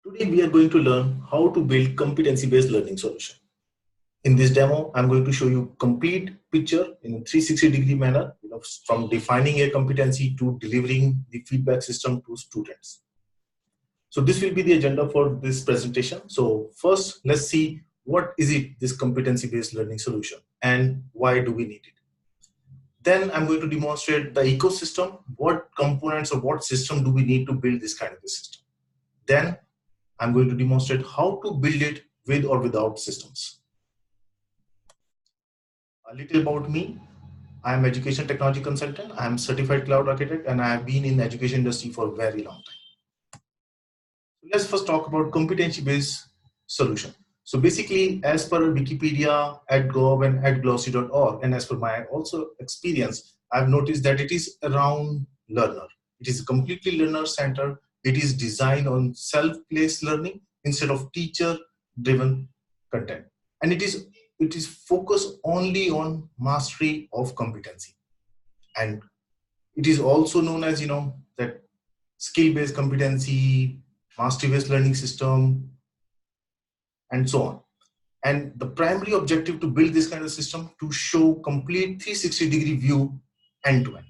Today we are going to learn how to build competency-based learning solution. In this demo, I'm going to show you complete picture in a 360-degree manner, from defining a competency to delivering the feedback system to students. So this will be the agenda for this presentation. So first, let's see what is it, this competency-based learning solution, and why do we need it. Then I'm going to demonstrate the ecosystem, what components or what system do we need to build this kind of a system. Then I'm going to demonstrate how to build it with or without systems. A little about me. I am education technology consultant. I am certified cloud architect, and I have been in the education industry for a very long time. Let's first talk about competency-based solution. So basically, as per Wikipedia, @gov and @glossy.org, and as per my also experience, I've noticed that it is around learner. It is completely learner-centered. It is designed on self-paced learning instead of teacher-driven content. And it is focused only on mastery of competency. And it is also known as, that skill-based competency, mastery-based learning system, and so on. And the primary objective to build this kind of system to show complete 360-degree view end-to-end.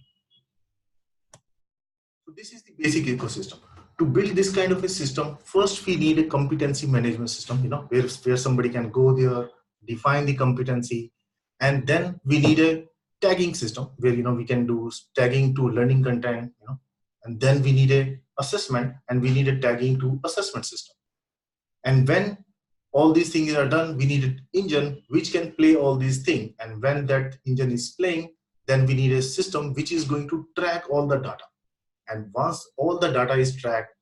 So this is the basic ecosystem. To build this kind of a system, first we need a competency management system, where somebody can go there, define the competency, and then we need a tagging system where we can do tagging to learning content, and then we need a assessment, and we need a tagging to assessment system. And when all these things are done, we need an engine which can play all these things. And when that engine is playing, then we need a system which is going to track all the data. And once all the data is tracked,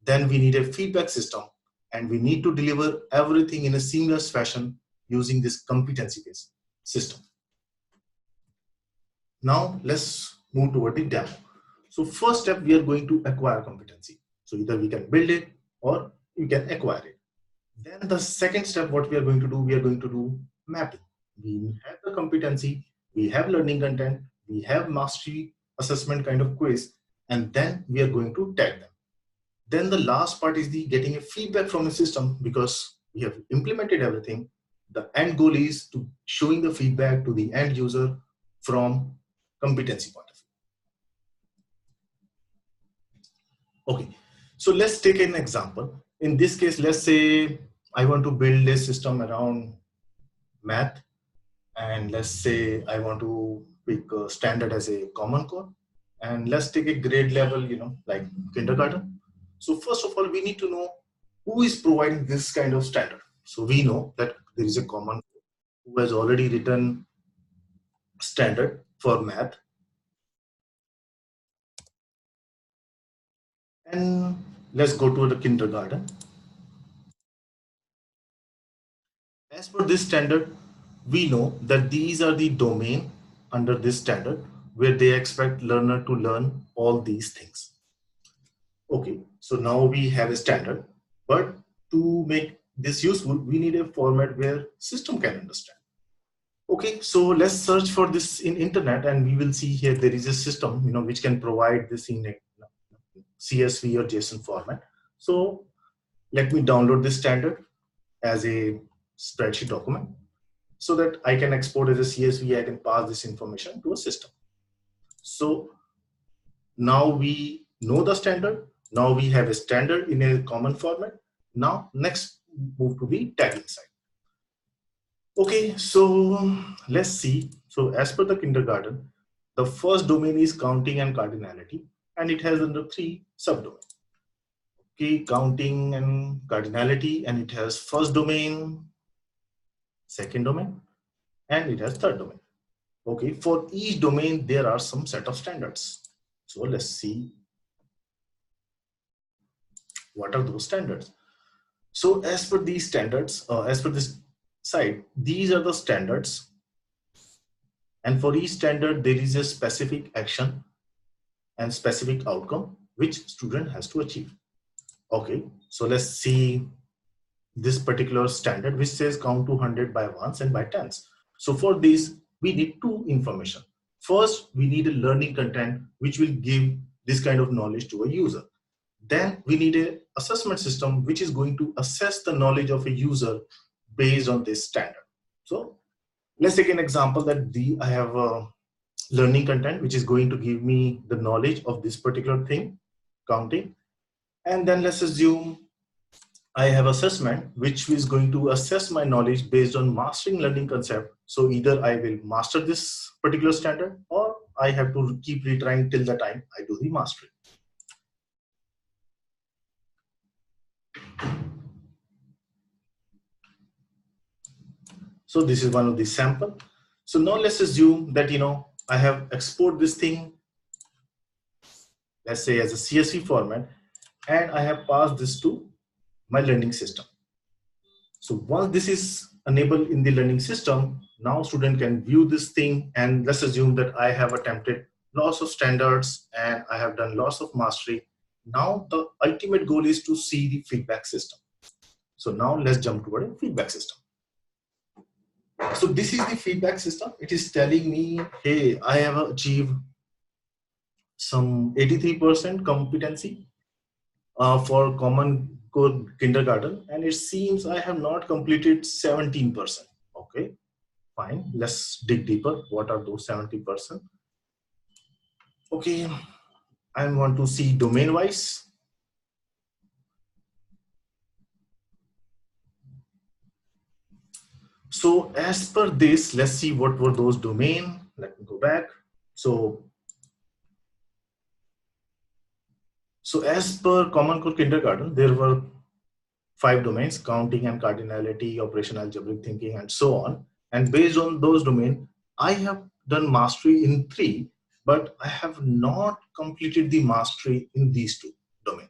then we need a feedback system, and we need to deliver everything in a seamless fashion using this competency-based system. Now let's move toward the demo. So first step, we are going to acquire competency. So either we can build it or you can acquire it. Then the second step, what we are going to do, we are going to do mapping. We have the competency, we have learning content, we have mastery assessment kind of quiz, and then we are going to tag them. Then the last part is the getting a feedback from the system, because we have implemented everything. The end goal is to showing the feedback to the end user from competency point of view. Okay, so let's take an example. In this case, let's say I want to build a system around math, and let's say I want to pick a standard as a common core, and let's take a grade level, like kindergarten. So first of all, we need to know who is providing this kind of standard. So we know that there is a common core who has already written standard for math. And let's go to the kindergarten. As per this standard, we know that these are the domain under this standard where they expect learner to learn all these things. Okay, so now we have a standard, but to make this useful, we need a format where system can understand. Okay, so let's search for this in internet, and we will see here there is a system, which can provide this in a CSV or JSON format. So let me download this standard as a spreadsheet document so that I can export as a CSV. I can pass this information to a system. So now we know the standard. Now we have a standard in a common format. Now next move to the tagging side. Okay, so let's see. So as per the kindergarten, the first domain is counting and cardinality, and it has under 3 subdomains. Okay, counting and cardinality, and it has first domain, second domain, and it has third domain. Okay, for each domain, there are some set of standards. So let's see what are those standards. So as per these standards, as per this side, these are the standards. And for each standard, there is a specific action and specific outcome which student has to achieve. Okay, so let's see this particular standard which says count to 100 by ones and by tens. So for this, we need 2 information. First, we need a learning content which will give this kind of knowledge to a user. Then we need a assessment system which is going to assess the knowledge of a user based on this standard. So let's take an example that I have a learning content which is going to give me the knowledge of this particular thing, counting. And then let's assume I have assessment which is going to assess my knowledge based on mastering learning concept. So either I will master this particular standard or I have to keep retrying till the time I do the mastery. So this is one of the sample. So now let's assume that, I have export this thing, let's say as a CSV format, and I have passed this to my learning system. So once this is enabled in the learning system, now student can view this thing, and let's assume that I have attempted lots of standards and I have done lots of mastery. Now the ultimate goal is to see the feedback system. So now let's jump toward a feedback system. So this is the feedback system. It is telling me, hey, I have achieved some 83% competency for common core kindergarten, and it seems I have not completed 17%. Okay, fine. Let's dig deeper. What are those 70%? Okay, I want to see domain wise. So as per this, let's see what were those domain. Let me go back. So as per Common Core Kindergarten, there were 5 domains: counting and cardinality, operational algebraic thinking, and so on. And based on those domains, I have done mastery in 3, but I have not completed the mastery in these 2 domains.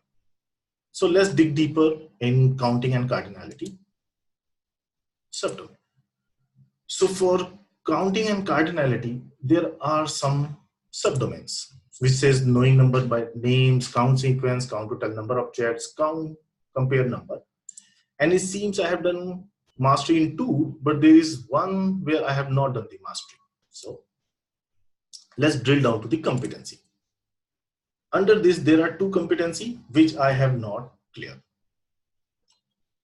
So let's dig deeper in counting and cardinality subdomain. So for counting and cardinality, there are some subdomains, which says knowing numbers by names, count sequence, count total number of objects, count, compare number. And it seems I have done mastery in 2, but there is one where I have not done the mastery. So let's drill down to the competency. Under this, there are 2 competency which I have not cleared.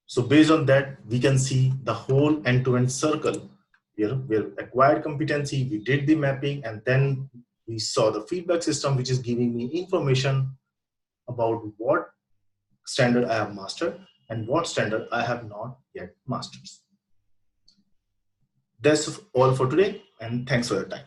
So based on that, we can see the whole end-to-end circle here, where acquired competency, we did the mapping, and then we saw the feedback system, which is giving me information about what standard I have mastered and what standard I have not yet mastered. That's all for today, and thanks for your time.